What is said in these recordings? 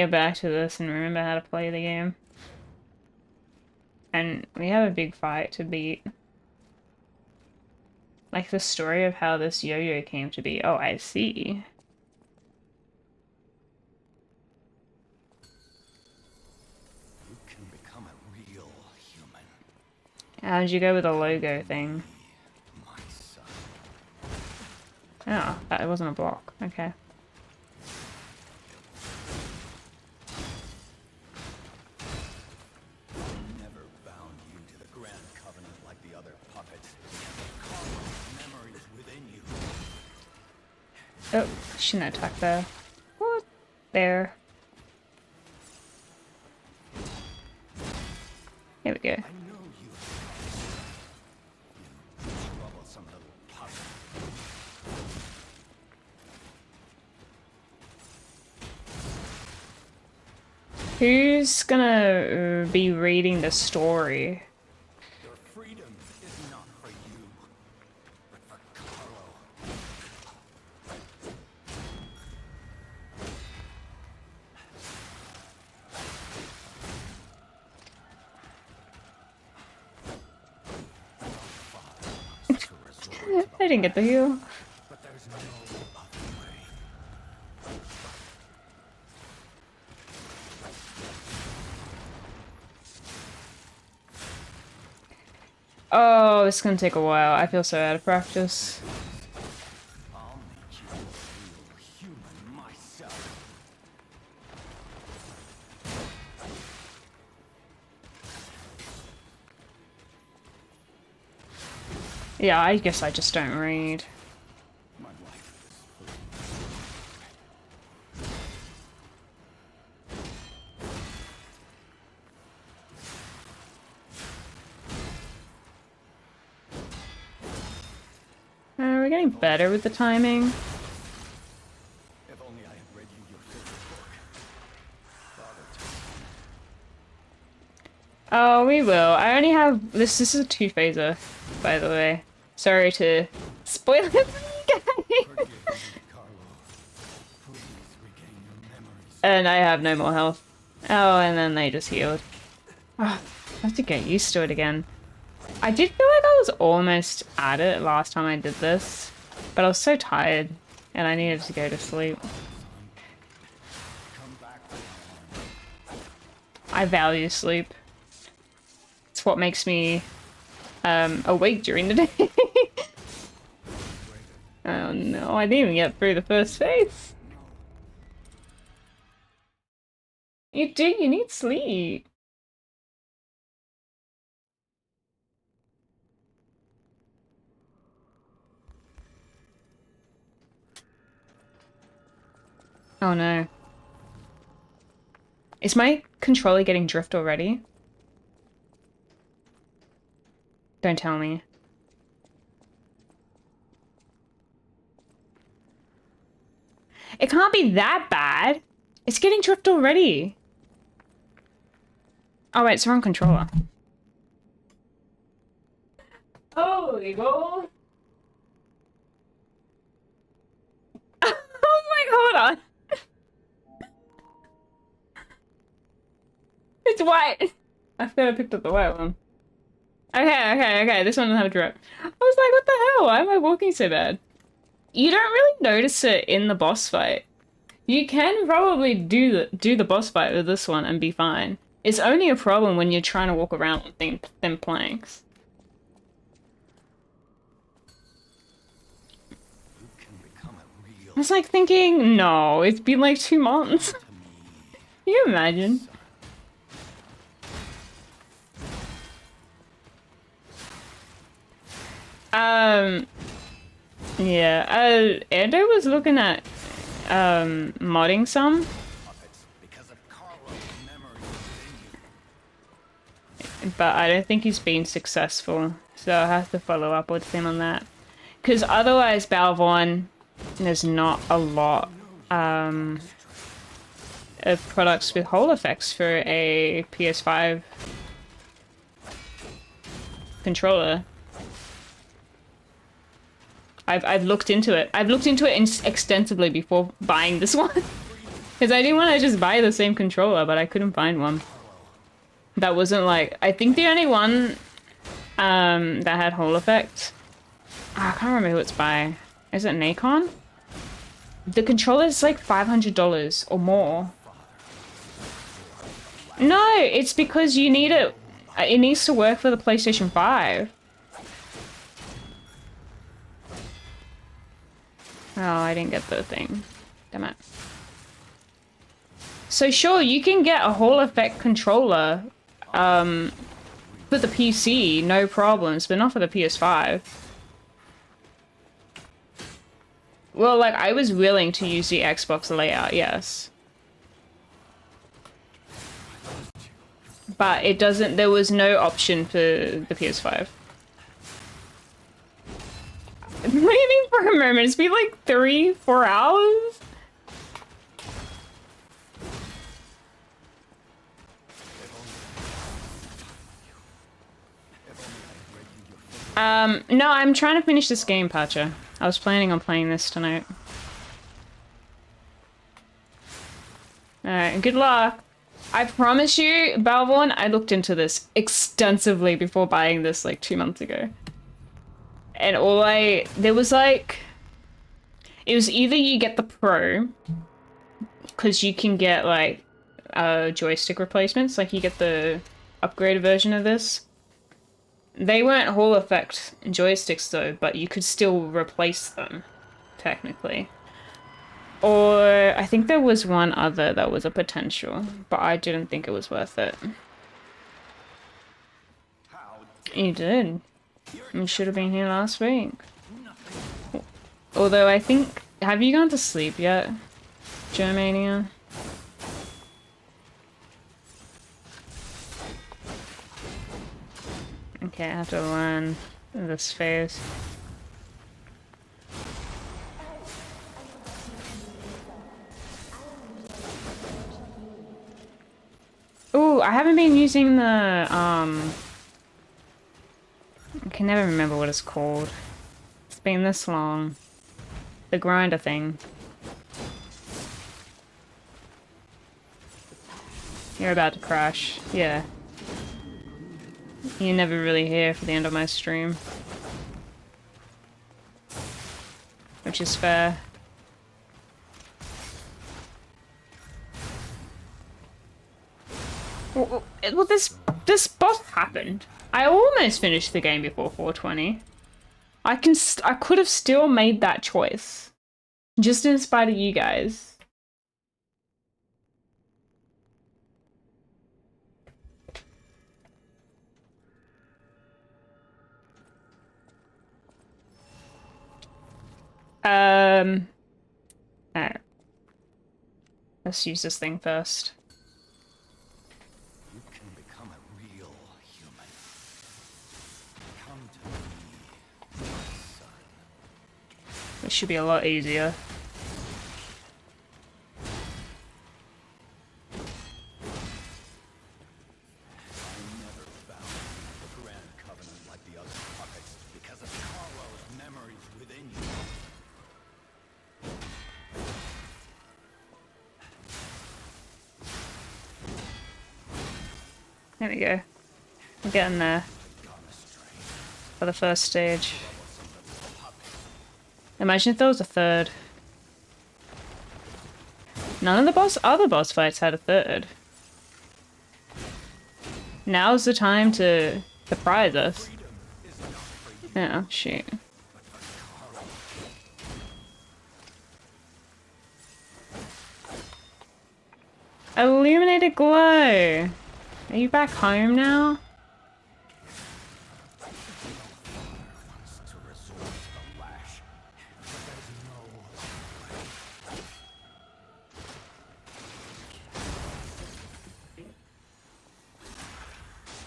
get back to this and remember how to play the game. And we have a big fight to beat. Like the story of how this yo-yo came to be. Oh, I see. You can become a real human. How'd you go with the logo thing? My son. Oh, that wasn't a block. Okay. Never bound you to the Grand Covenant like the other puppets. Carlo's memory is within you. Oh, shouldn't attack there. What? There. Here we go. I know you. You troublesome little puppet. Who's gonna be reading the story? Your freedom is not for you, but for Carlo. I didn't get the heal. But there's no other way. Oh, it's gonna take a while. I feel so out of practice. I'll make you a real human myself. Yeah, I guess I just don't read. My life We're getting better with the timing. If only I had read you your favorite book. Father told me. Oh, we will. I only have this. This is a two-phaser, by the way. Sorry to spoil it for you guys. Forgive me, Carlo. Please regain your memories. And I have no more health. Oh, and then they just healed. Oh, I have to get used to it again. I did feel like I was almost at it last time I did this, but I was so tired and I needed to go to sleep. Come back. I value sleep. It's what makes me awake during the day. Oh no, I didn't even get through the first phase. You do, you need sleep. Oh no. Is my controller getting drift already? Don't tell me. It can't be that bad. It's getting drift already. Oh wait, it's the wrong controller. Holy gold. Oh my, hold on. It's white. I thought I picked up the white one. Okay. This one doesn't have a drip. I was like, what the hell? Why am I walking so bad? You don't really notice it in the boss fight. You can probably do the boss fight with this one and be fine. It's only a problem when you're trying to walk around on thin planks. You can become a real I was like thinking, no, it's been like 2 months. to me. Can you imagine? Yeah, Ando was looking at, modding some, Puppets, because of Carlo's memory within you. but I don't think he's been successful, so I'll have to follow up with him on that. Because otherwise, Balvon, there's not a lot, of products with hole effects for a PS5 controller. I've looked into it. I've looked into it extensively before buying this one. Because I didn't want to just buy the same controller, but I couldn't find one. That wasn't like... I think the only one that had Hall Effect... I can't remember who it's by. Is it Nacon? The controller's like $500 or more. No, it's because you need it. It needs to work for the PlayStation 5. Oh, I didn't get the thing. Damn it. So sure, you can get a Hall Effect controller for the PC, no problems, but not for the PS5. Well, like, I was willing to use the Xbox layout, yes. But it doesn't, there was no option for the PS5. I'm waiting for a moment, it's been like 3-4 hours? No, I'm trying to finish this game, Pacha. I was planning on playing this tonight. Alright, good luck. I promise you, Balvorn, I looked into this extensively before buying this like 2 months ago. And there was like, it was either you get the Pro, because you can get like joystick replacements, like you get the upgraded version of this. They weren't Hall Effect joysticks though, but you could still replace them, technically. Or I think there was one other that was a potential, but I didn't think it was worth it. You did. You should have been here last week. Although I think... Have you gone to sleep yet, Germania? Okay, I have to learn this phase. Ooh, I haven't been using the, I can never remember what it's called. It's been this long. The grinder thing. You're about to crash. Yeah. You're never really here for the end of my stream. Which is fair. Well, this boss happened. I almost finished the game before 420. I could have still made that choice. Just in spite of you guys. Alright. Let's use this thing first. You can become a real human. Come to me, my son. This should be a lot easier. There we go. I'm getting there. For the first stage. Imagine if there was a third. None of the other boss fights had a third. Now's the time to surprise us. Oh, shoot. Illuminated glow! Are you back home now?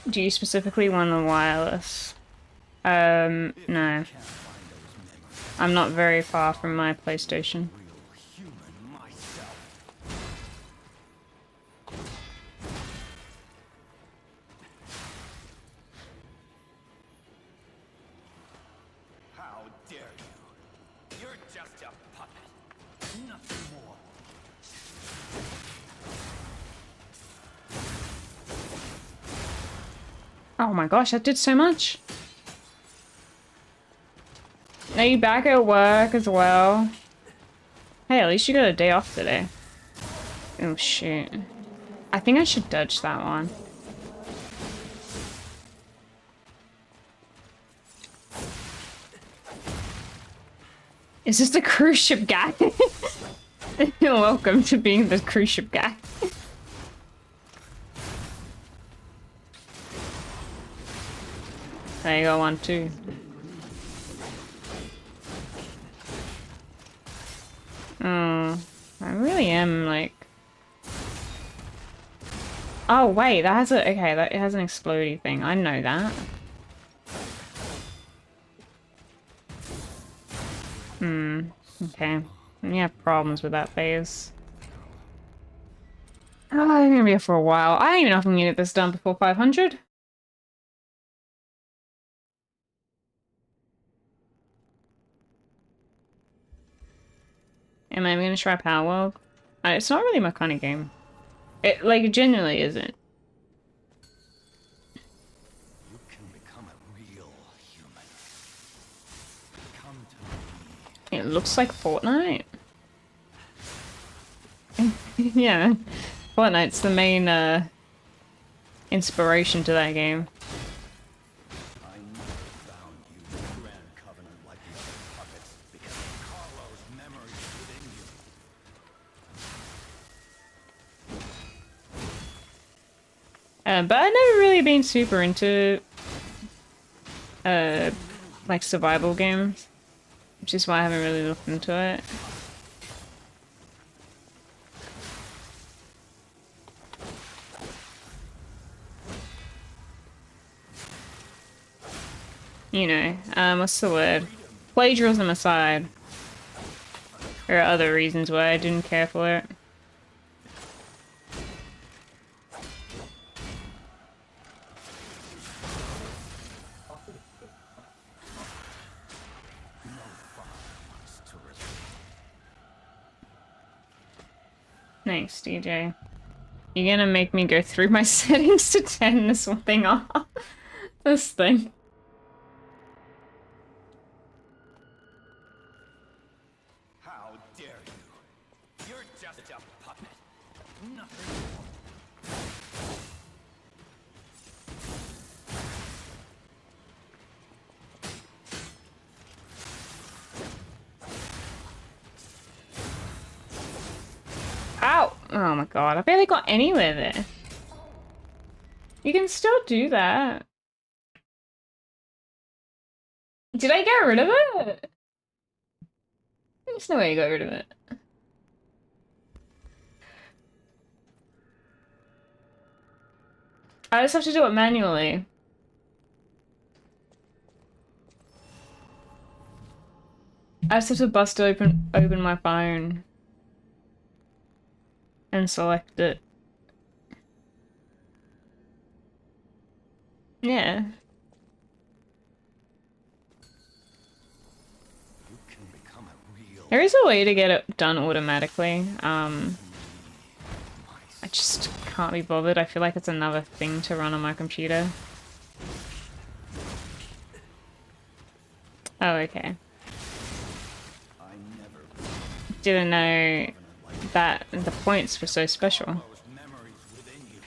Do you specifically want a wireless? No. I'm not very far from my PlayStation. Oh my gosh, that did so much. Are you back at work as well? Hey, at least you got a day off today. Oh shoot. I think I should dodge that one. Is this the cruise ship guy? You're welcome to being the cruise ship guy. There you go, one, two. Oh, I really am like. Oh wait, that has a okay. That it has an explodey thing. I know that. Okay. You have problems with that phase. Oh, I'm gonna be here for a while. I don't even know if I'm gonna get this done before 500. Am I gonna try Power World? It's not really my kind of game. It like genuinely isn't. You can become a real human. Come to me. It looks like Fortnite. Yeah, Fortnite's the main inspiration to that game. I never bound you to the Grand Covenant like the other puppets because of Carlo's memories within you. But I've never really been super into like survival games, which is why I haven't really looked into it. You know, what's the word? Plagiarism aside. There are other reasons why I didn't care for it. Nice, DJ. You're gonna make me go through my settings to turn this one thing off. This thing. How dare you? You're just a puppet. Nothing more. Ow! Oh my god, I barely got anywhere there. You can still do that. Did I get rid of it? There's no way you got rid of it. I just have to do it manually. I just have to bust open my phone and select it. Yeah. You can become a real. There is a way to get it done automatically. I just can't be bothered. I feel like it's another thing to run on my computer. Oh, okay. I never Didn't know that the points were so special. Carlo's memories within you.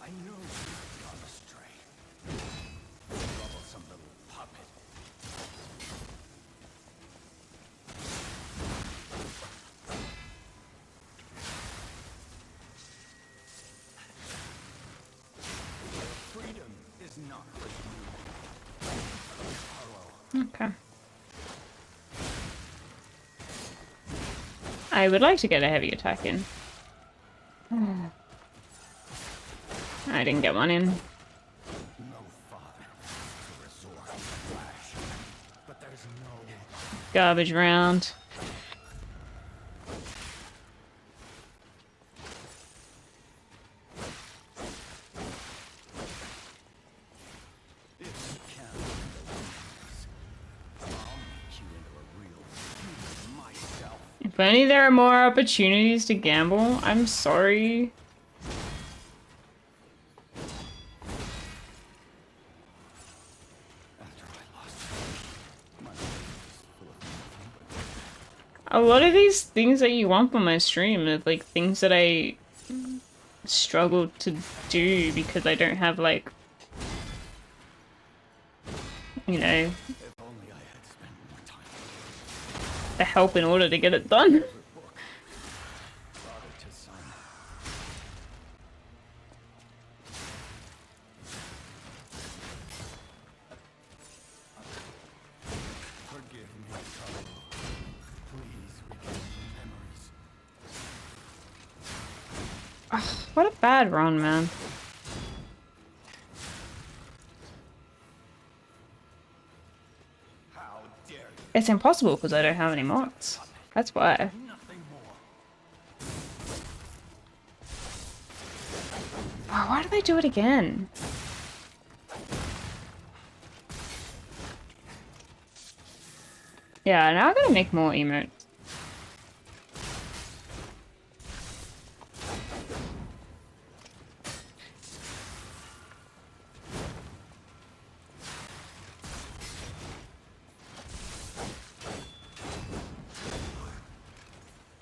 I know you've gone astray. Troublesome little puppet. Freedom is not for you. Carlo, Okay. I would like to get a heavy attack in. I didn't get one in. no father to resort to flash. But there's no Garbage round. if you can't handle this, I'll make you into a real human If only there are more opportunities to gamble. I'm sorry. After I lost you, my mind was full of nothing but A lot of these things that you want from my stream are like things that I struggle to do because I don't have like, you know, if only I had spent more time with the help in order to get it done. your book. Father to son. Forgive me, Carlo. Please recall the memories. Ugh, what a bad run, man. How dare you? It's impossible because I don't have any mods. That's why. Nothing more. Oh, why do they do it again? Yeah, now I gotta make more emotes.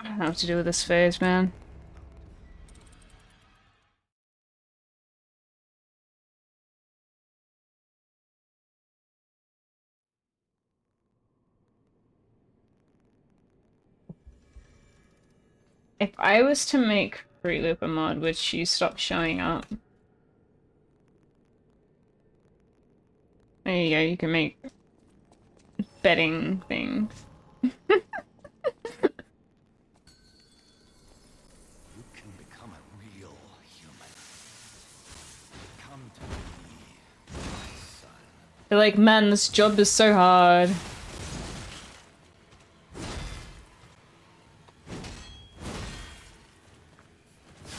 I don't know what to do with this phase, man. If I was to make Fruit Loop a mod, would she stop showing up? There you go, you can make betting things. You can become a real human. Come to me, my son. They're like, man, this job is so hard. I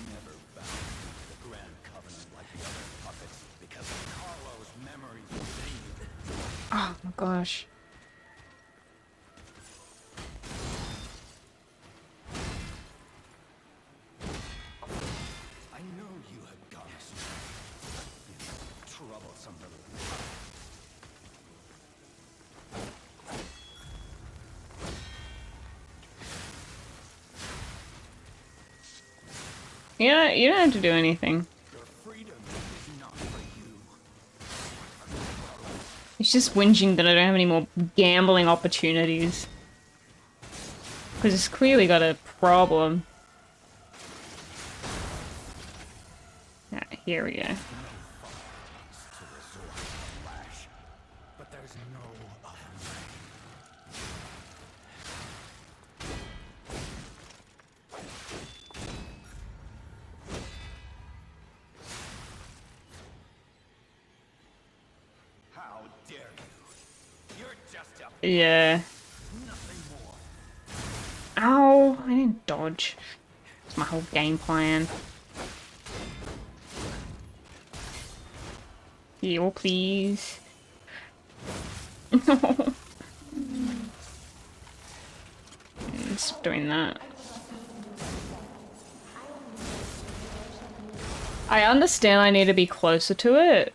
never bound you to the Grand Covenant like the other puppets because of Carlo's memories within you. Oh my gosh. I know you had gone astray. You troublesome little puppet. Yeah, you don't have to do anything. Your freedom is not for you. It's just whinging that I don't have any more gambling opportunities. Because it's clearly got a problem. Ah, here we go. To resort to the lash, but there's no other way. How dare you? You're just a Yeah. nothing more. Ow! I didn't dodge. It's my whole game plan. Heal, please. Stop doing that. I understand I need to be closer to it.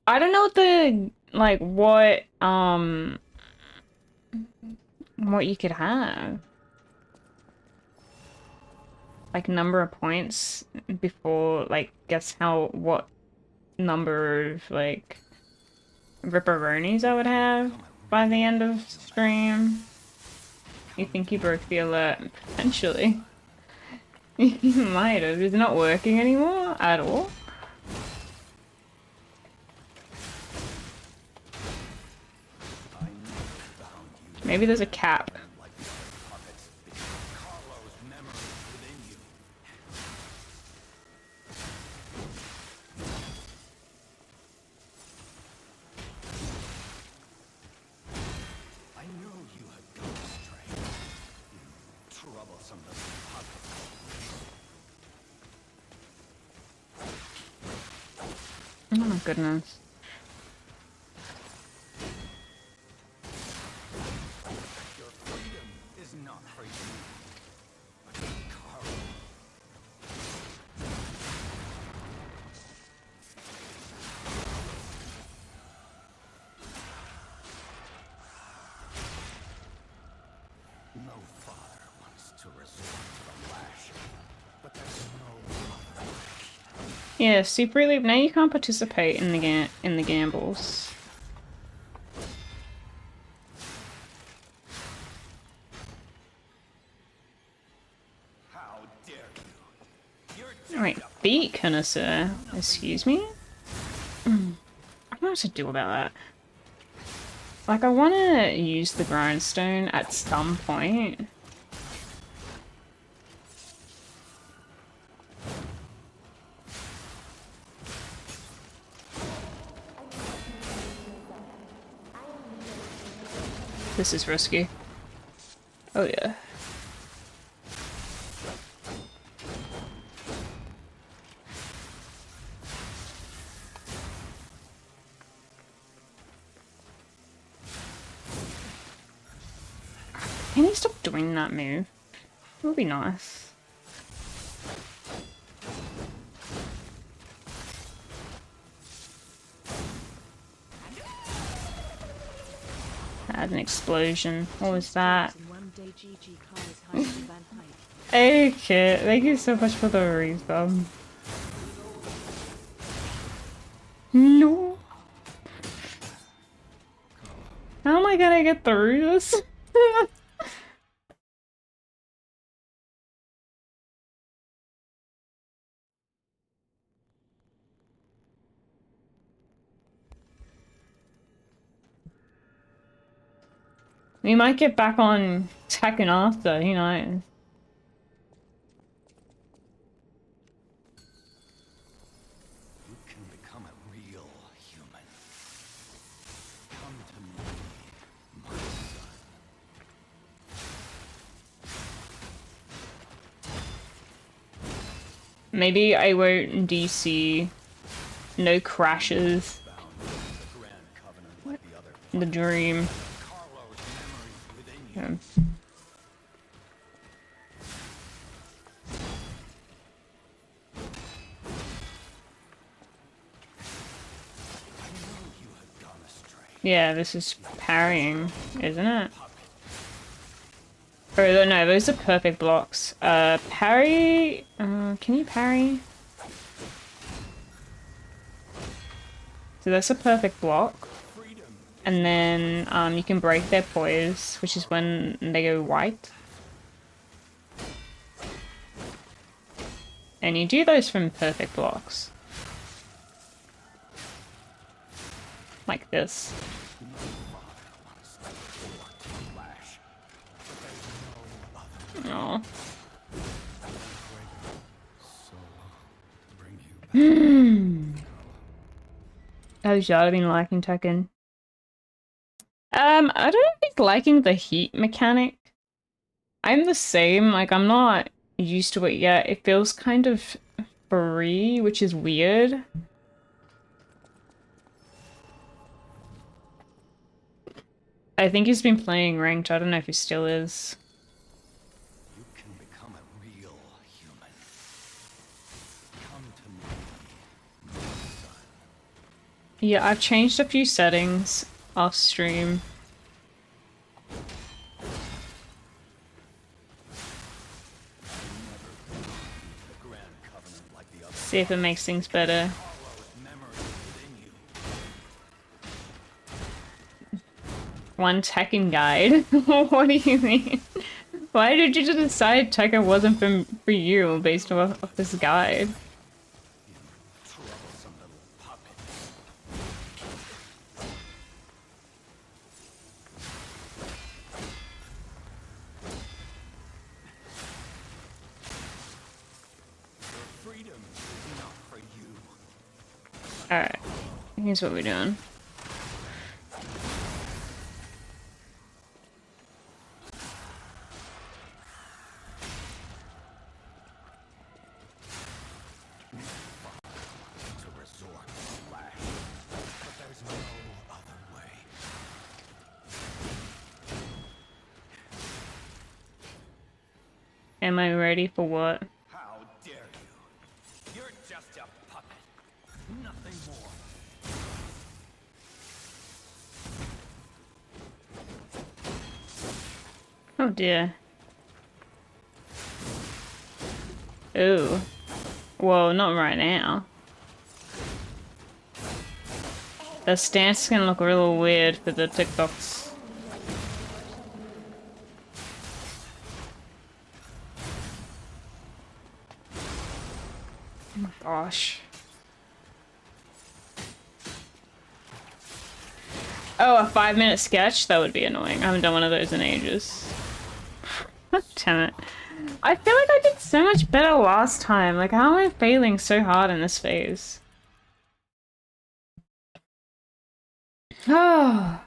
I don't know what the like what you could have. Like number of points before like guess what number of like ripperonis I would have by the end of stream. You think you broke the alert? Potentially. You might have. Is it not working anymore at all? Maybe there's a cap. Like the other puppets, because of Carlo's memories within you. troublesome little puppet. Oh my goodness. Your freedom is not for you, but for Carl. No father wants to resort to the lash, but there's no other. Yeah, Super Elite. Now you can't participate in the gambles. How dare you? You're Wait, beat connoisseur. Excuse me? I don't know what to do about that. Like, I want to use the grindstone at some point. This is risky. Oh yeah. Can you stop doing that move? It would be nice. Had an explosion. What was that? Hey kid, thank you so much for the resub. No. How am I gonna get through this? We might get back on Tekken after, who knows? You can become a real human. Come to me, my son. Maybe I won't DC. No crashes. Bound to the grand covenant like the other. The dream. Carlo's memories within you. Yeah. I know you have gone astray. Yeah, this is parrying, isn't it? Oh, no, those are perfect blocks. Parry... can you parry? So that's a perfect block. Freedom. And then, you can break their poise, which is when they go white. And you do those from perfect blocks. Like this. Flash. Oh. So, bring you back. How's y'all been liking Tekken? I don't think liking the heat mechanic. I'm the same, like I'm not used to it yet. It feels kind of free, which is weird. I think he's been playing ranked, I don't know if he still is. You can become a real human. Come to me, my son. Yeah, I've changed a few settings off stream. The grand covenant like the other. See if it makes things better. Carlo's memories within you. One Tekken guide? What do you mean? Why did you just decide Tekken wasn't for you based off this guide? Troublesome little puppet. Your freedom is not for you. Alright, here's what we're doing. Am I ready for what? How dare you? You're just a puppet. Nothing more. Oh dear. Ooh. Whoa, not right now. The stance is gonna look a little weird for the TikToks. Oh my gosh. Oh, a 5-minute sketch? That would be annoying. I haven't done one of those in ages. Damn it. I feel like I did so much better last time. Like, how am I failing so hard in this phase? Oh.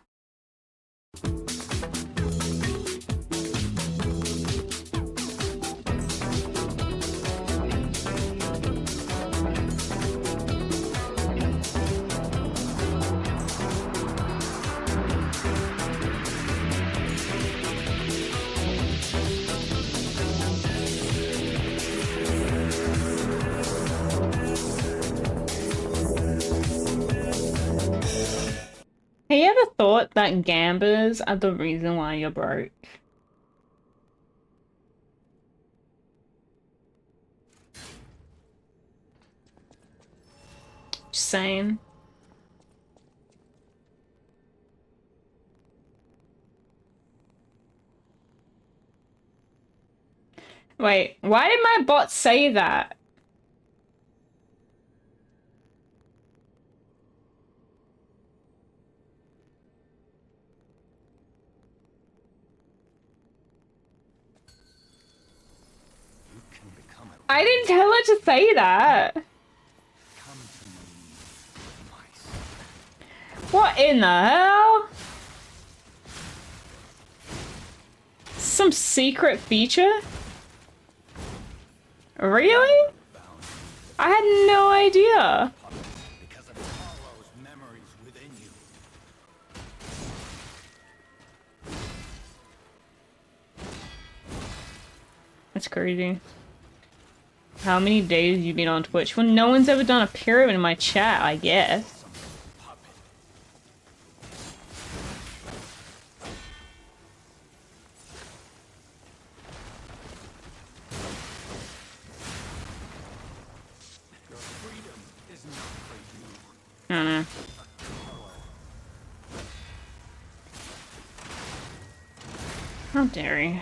Have you ever thought that gambers are the reason why you're broke? Just saying. Wait, why did my bot say that? You can become a I didn't tell her to say that. come to me with my spirit. What in the hell? Some secret feature? Really? Bound I had no idea. puppet because of Carlo's memories within you. That's crazy. How many days have you been on Twitch? Well, no one's ever done a pyramid in my chat, I guess. Some puppet. Your freedom is not for you. I don't know. How dare you?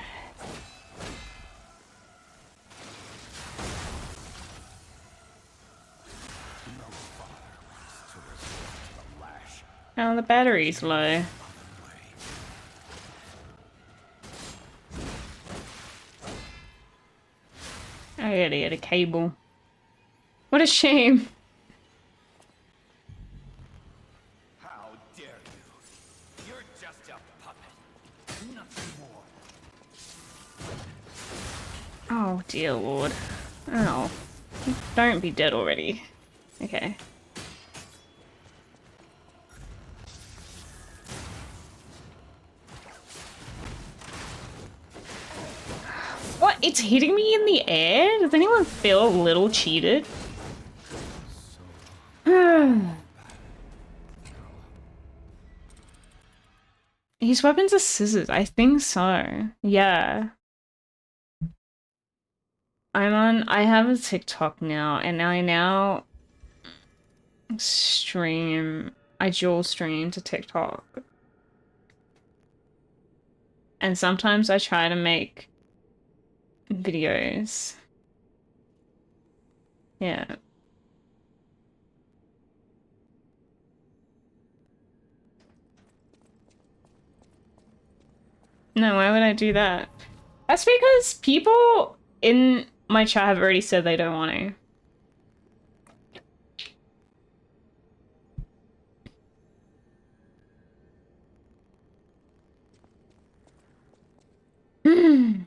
No father wants to resort to the lash Oh, the battery's low. of the way. I gotta get a cable. What a shame. How dare you? You're just a puppet. Nothing more. Oh, dear lord. Oh. Don't be dead already. Okay. What? It's hitting me in the air? Does anyone feel a little cheated? His weapons are scissors. I think so. Yeah. I have a TikTok now, and I now stream, I dual stream to TikTok. And sometimes I try to make videos. Yeah. No, why would I do that? That's because people in my chat have already said they don't want to.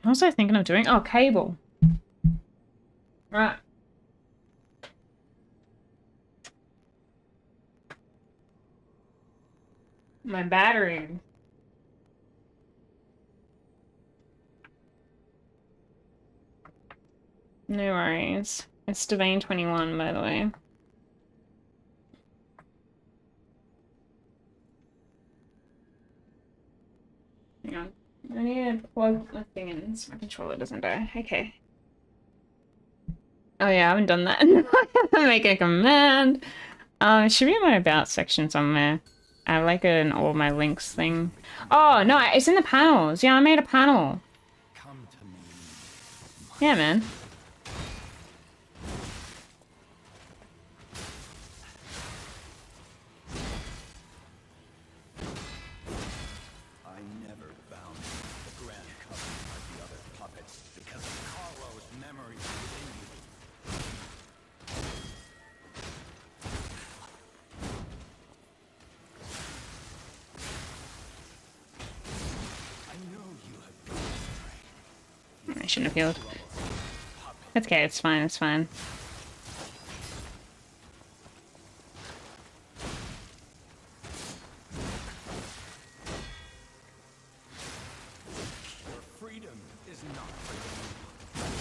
What was I thinking of doing? Oh, cable. Right. My battery. No worries. It's Divane 21, by the way. Hang on. I need to plug my thing in so my controller doesn't die. Okay. Oh yeah, I haven't done that. Make a command. It should be in my about section somewhere. I have like an all my links thing. Oh no, it's in the panels. Yeah, I made a panel. Come to me. Yeah, man. I never bound the Grand Covenant like the other puppets because of Carlo's memory within you. I know you have gone astray. I shouldn't have healed. It's okay, it's fine, it's fine. Your freedom is not freedom.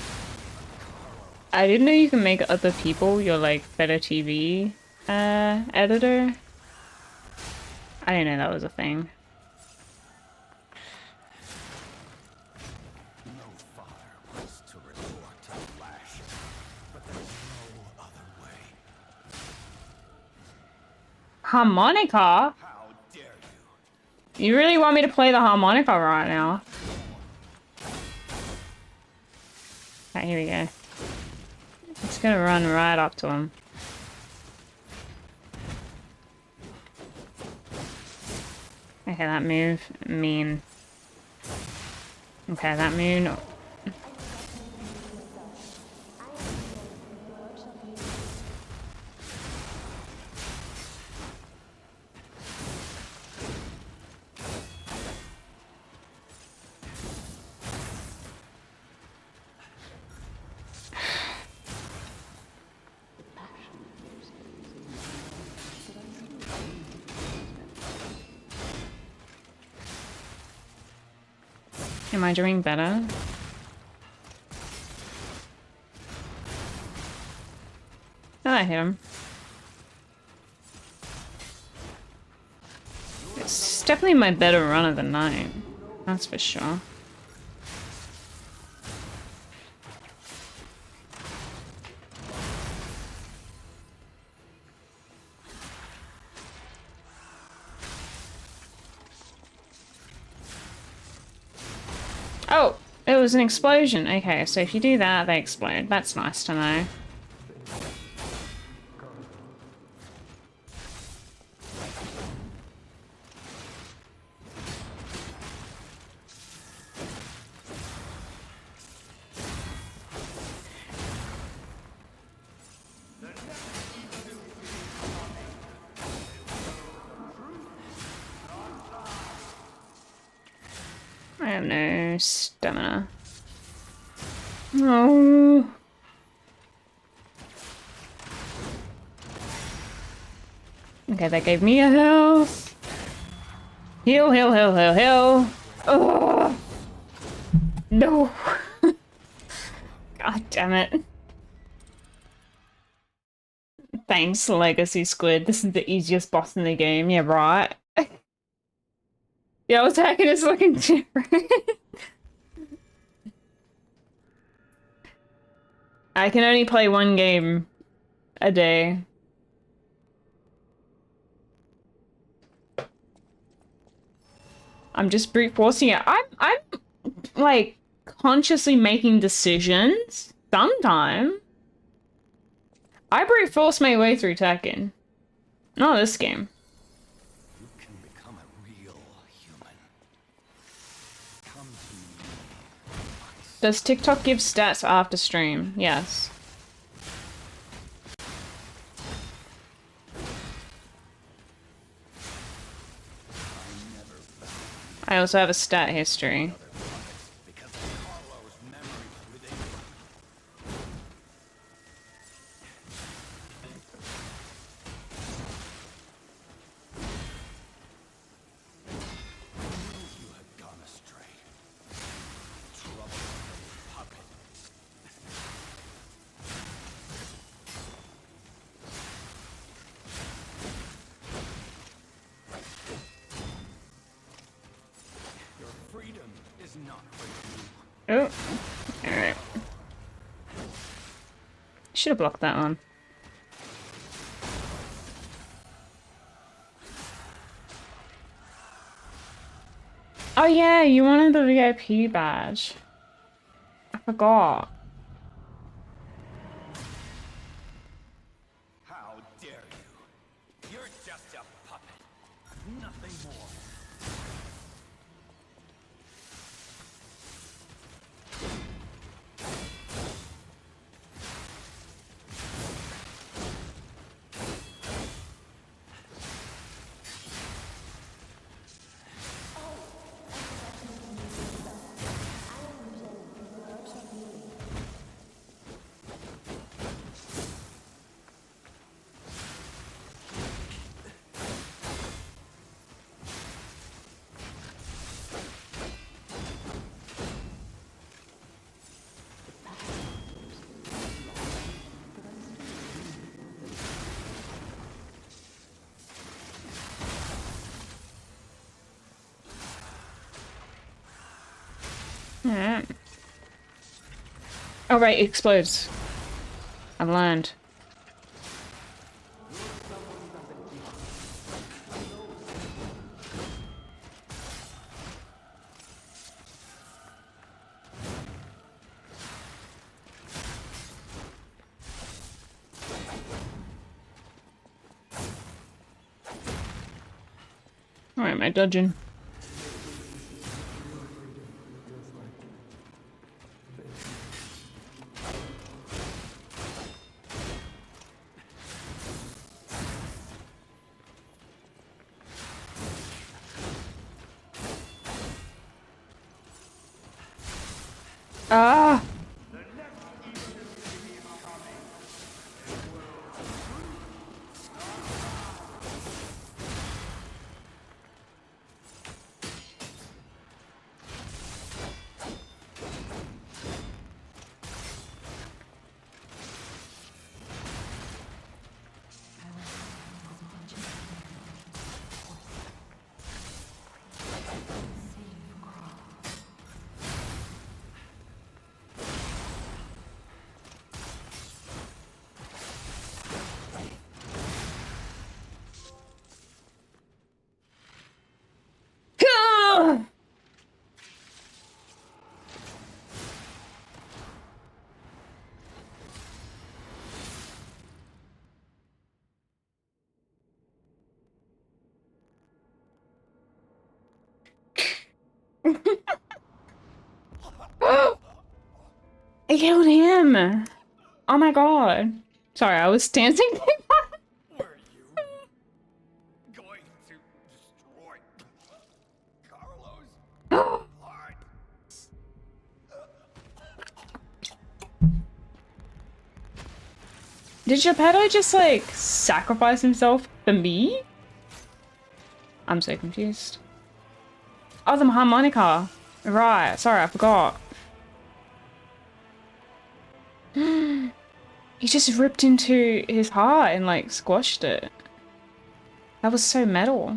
I didn't know you can make other people your like better TV editor. I didn't know that was a thing. No father wants to resort to the lash, but there's no other way. Harmonica? How dare you? You really want me to play the harmonica right now? Okay, here we go. Just gonna run right up to him. Okay, that move, mean. Okay, that move. Am I doing better? Oh, I hit him. It's definitely my better run of the night. That's for sure. Oh, it was an explosion. Okay, so if you do that, they explode. That's nice to know. I have no stamina. No. Okay, that gave me a health. Heal, heal, heal, heal, heal. Oh no. God damn it. Thanks, Legacy Squid. This is the easiest boss in the game. Yeah, right. Yeah, attacking is looking different. I can only play one game a day. I'm just brute forcing it. I'm like consciously making decisions sometime. I brute force my way through Tekken. Not this game. You can become a real human. Come to me. Does TikTok give stats after stream? Yes. I also have a stat history. Because of Carlo's memory within you. You have gone astray. Trouble puppet. Oh, alright. Should have blocked that one. Oh yeah, you wanted the VIP badge. I forgot. How dare you? You're just a puppet. Nothing more. Alright. Oh right, it explodes. I've learned. Alright, am I dodging? Ah! I killed him! Oh my god. Sorry, I was dancing. Were you going to destroy Carlos' heart? Did Geppetto just like sacrifice himself for me? I'm so confused. Oh, the harmonica. Right, sorry, I forgot. He just ripped into his heart and like squashed it. That was so metal.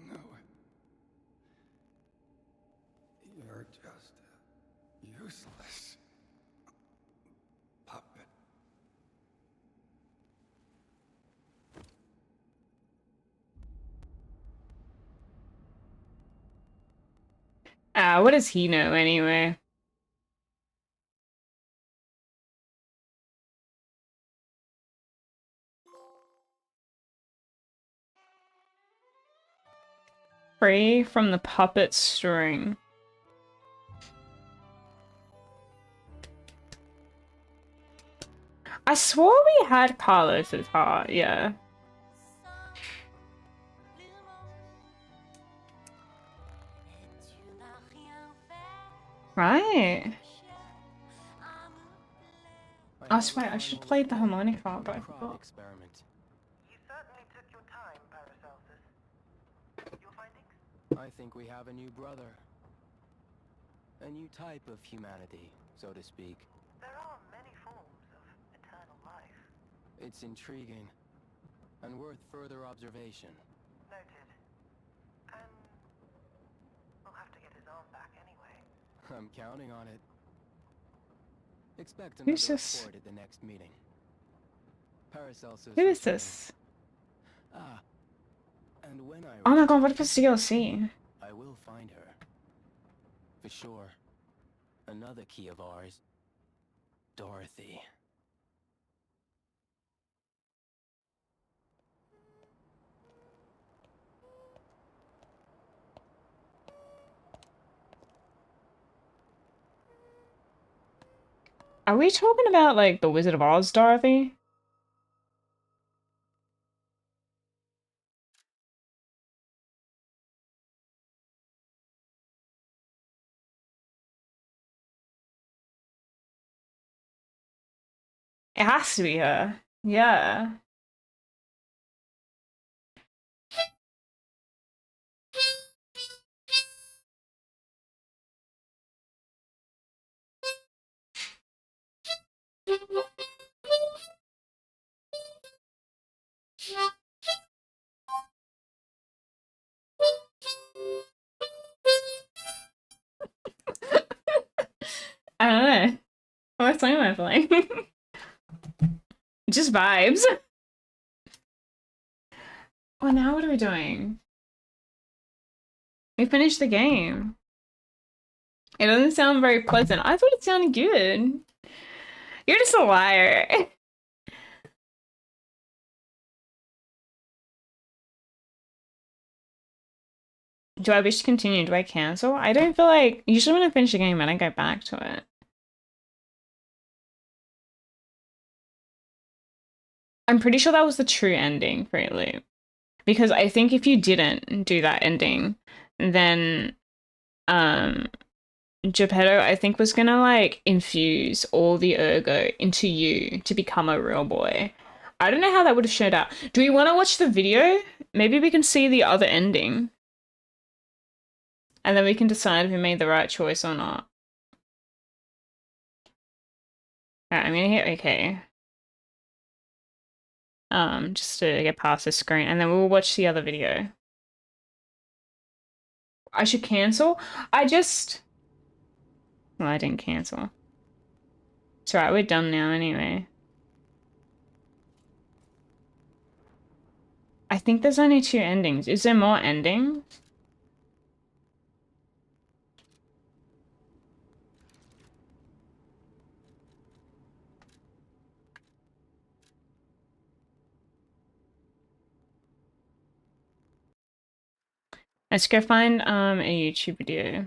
No. You're just a useless puppet. Ah, what does he know anyway? Free from the puppet string. I swore we had Carlos's heart, yeah. Right. I swear, I should have played the harmonica, but I forgot. Experiment. You certainly took your time, Paracelsus. Your findings? I think we have a new brother. A new type of humanity, so to speak. There are It's intriguing and worth further observation. Noted. And we'll have to get his arm back anyway. I'm counting on it. Expect Who's another this? report at the next meeting. Paracelsus Who is returning. this? Ah, and when I Oh my god, return, what if it's DLC? I will find her. For sure. Another key of ours. Dorothy. Are we talking about, like, the Wizard of Oz, Dorothy? It has to be her. Yeah. I don't know. What song am I playing? Just vibes. Well, now what are we doing? We finished the game. It doesn't sound very pleasant. I thought it sounded good. You're just a liar. Do I wish to continue? Do I cancel? I don't feel like... Usually when I finish a game, I don't go back to it. I'm pretty sure that was the true ending for it, Loop. Because I think if you didn't do that ending, then Geppetto, I think, was gonna, like, infuse all the ergo into you to become a real boy. I don't know how that would have showed up. Do we want to watch the video? Maybe we can see the other ending. And then we can decide if we made the right choice or not. Alright, I'm gonna hit OK. Just to get past the screen, and then we'll watch the other video. I should cancel? Well, I didn't cancel. It's alright, we're done now anyway. I think there's only 2 endings. Is there more endings? Let's go find a YouTube video.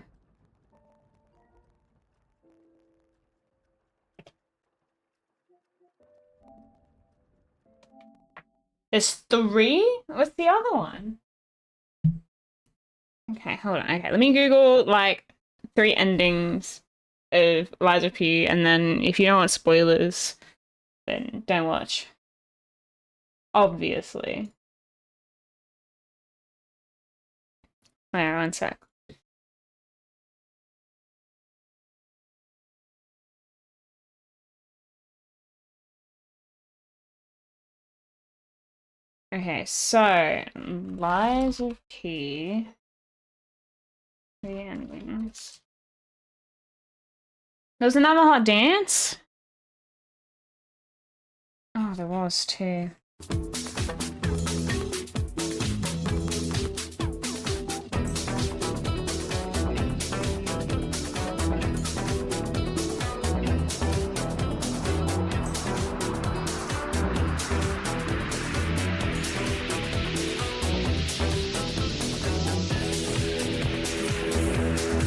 There's 3? What's the other one? Okay, hold on. Okay, let me Google, like, 3 endings of Lies of P, and then if you don't want spoilers, then don't watch. Obviously. Wait, 1 sec. Okay, so Lies of P. The endings. There was another hot dance? Oh, there was too.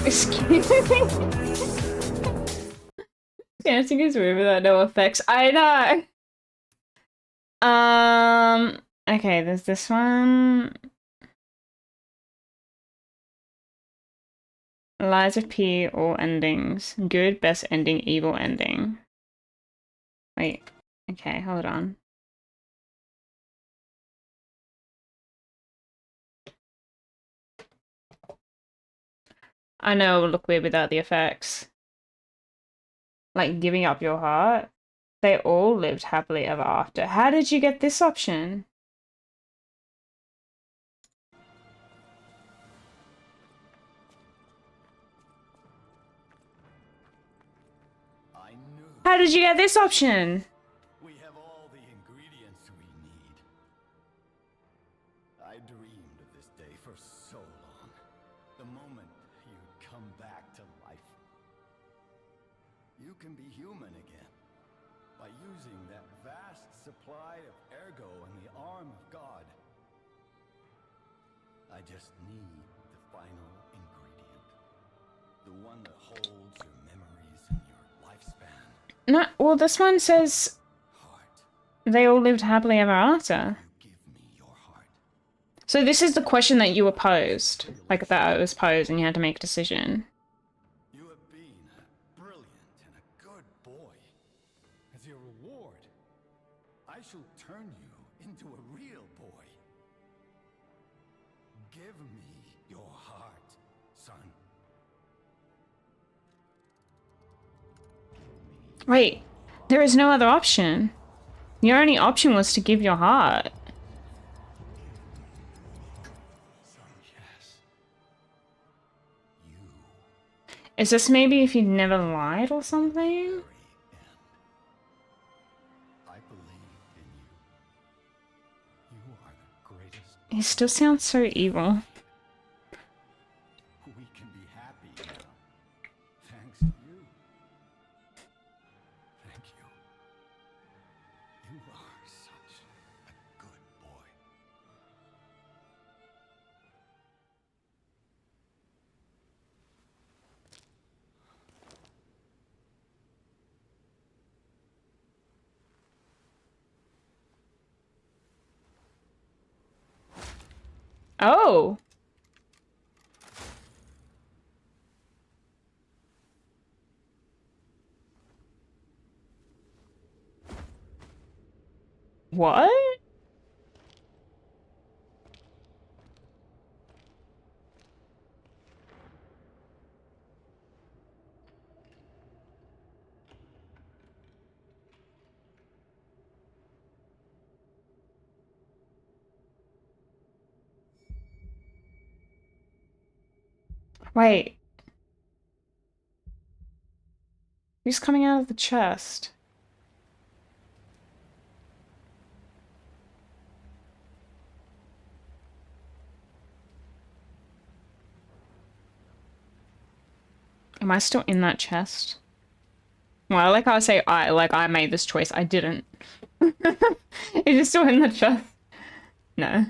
Excuse me? Dancing is weird without no effects. I know. Okay, there's this one. Lies of P, all endings. Good, best ending, evil ending. Wait. Okay, hold on. I know it will look weird without the effects. Like giving up your heart. They all lived happily ever after. How did you get this option? I knew How did you get this option? we have all the ingredients we need. I dreamed of this day for so long. The moment you'd come back to life. You can be human again by using that vast supply of ergo in the arm of God. I just need the final ingredient. The one that holds your memories and your lifespan. No, well, this one says Heart. they all lived happily ever after. You give me your heart. So this is the question that you were posed. Like, that I was posed and you had to make a decision. You have been a brilliant and a good boy. As your reward, I shall turn you into a real boy. Give me your heart, son. Wait, there is no other option. Your only option was to give your heart. Son, yes. You, Is this maybe if you'd never lied or something? very end. I believe in you. You are the greatest. He still sounds so evil. We can be happy now. Thanks to you. Thank you. You are such a good boy. Oh! What? Wait. Who's coming out of the chest? Am I still in that chest? Well, I like how I say I, like I made this choice. I didn't. Is it still in the chest? No.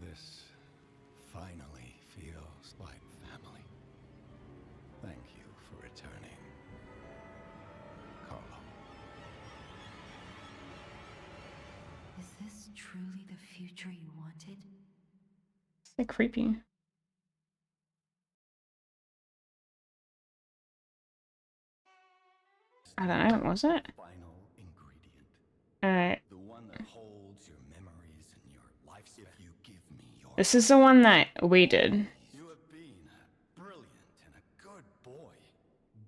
This finally feels like family. Thank you for returning, Carlo. Is this truly the future you wanted? It's like creepy. I don't know, was it? Final ingredient. Alright. The one that holds your memories and your life. If you give me your This is the one that we did. You have been a brilliant and a good boy.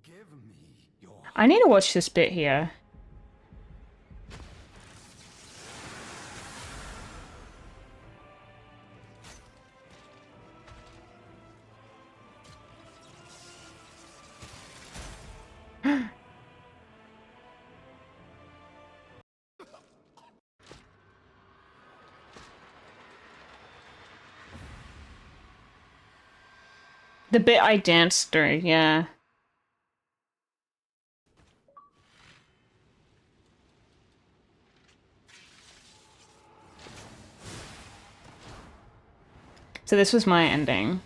Give me your I need to watch this bit here. The bit I danced through, yeah. So this was my ending.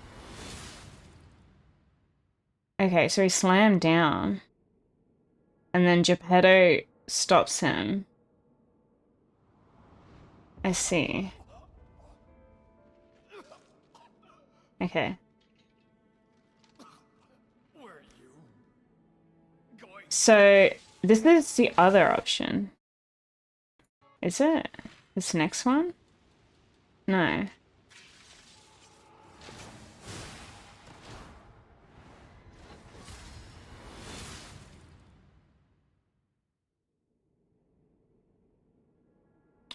Okay, so he slammed down. And then Geppetto stops him. I see. Okay. Were So this is the other option. Is it? This next one? No.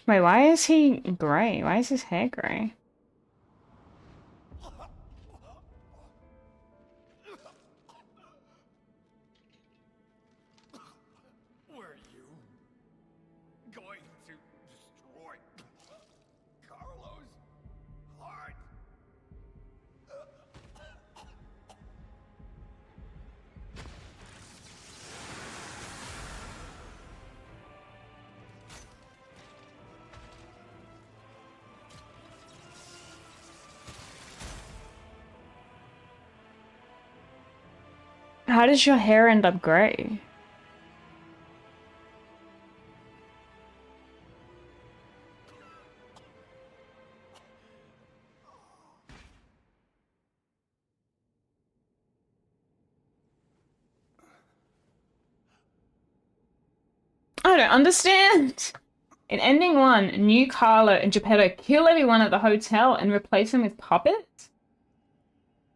Wait, why is he grey? Why is his hair grey? Were you going to destroy Carlos' heart? How does your hair end up grey? I don't understand. In ending one, new Carlo and Geppetto kill everyone at the hotel and replace them with puppets?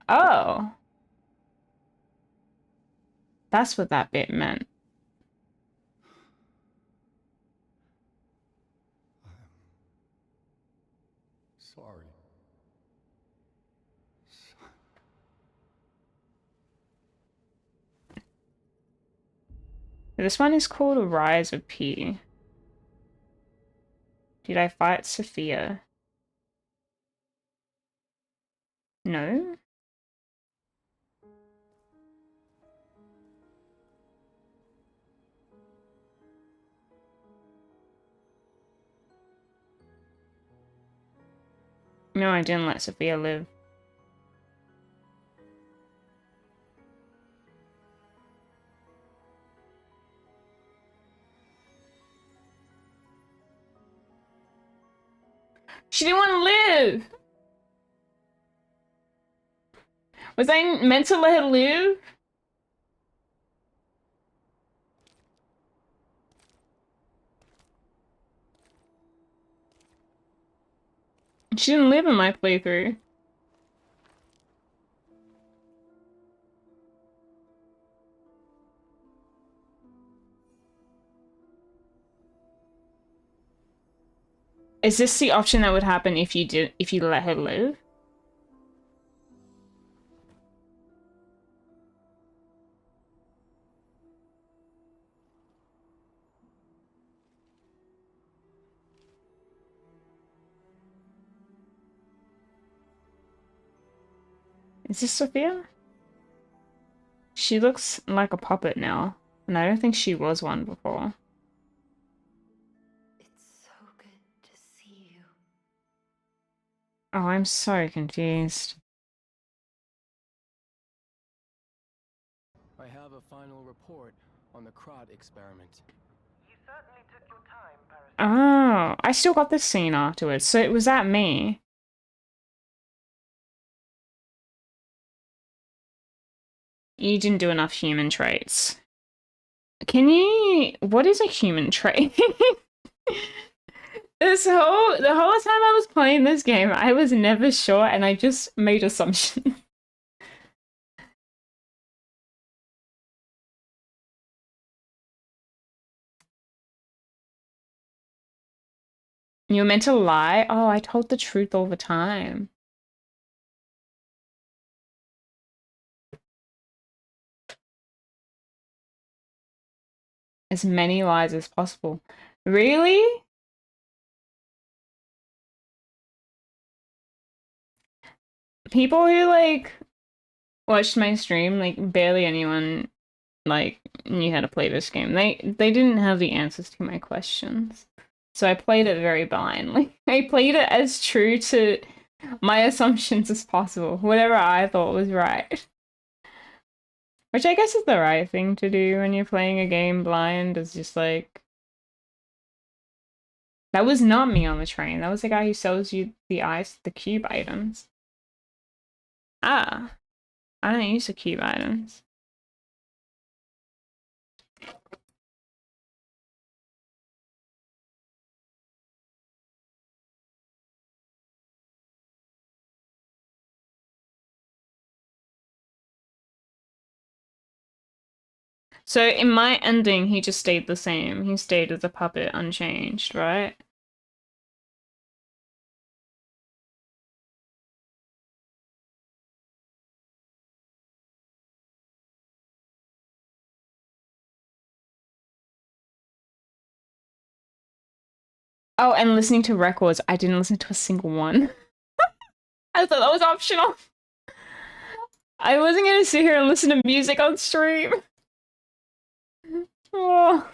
Oh. That's what that bit meant. Sorry. This one is called A Rise of P. Did I fight Sophia? No? No, I didn't let Sophia live. She didn't want to live! Was I meant to let her live? She didn't live in my playthrough. Is this the option that would happen if you let her live? Is this Sophia? She looks like a puppet now, and I don't think she was one before. It's so good to see you. Oh, I'm so confused. I have a final report on the Crot experiment. You certainly took your time, Parasite. Oh, I still got this scene afterwards, so it was that me. You didn't do enough human traits. Can you... What is a human trait? The whole time I was playing this game, I was never sure and I just made assumptions. You were meant to lie? Oh, I told the truth all the time. As many lies as possible. Really? People who, like, watched my stream, like, barely anyone, like, knew how to play this game. They didn't have the answers to my questions. So I played it very blindly. I played it as true to my assumptions as possible. Whatever I thought was right. Which I guess is the right thing to do when you're playing a game blind, is just like... That was not me on the train. That was the guy who sells you the cube items. Ah. I don't use the cube items. So in my ending, he just stayed the same. He stayed as a puppet, unchanged, right? Oh, and listening to records. I didn't listen to a single one. I thought that was optional. I wasn't gonna sit here and listen to music on stream. Oh.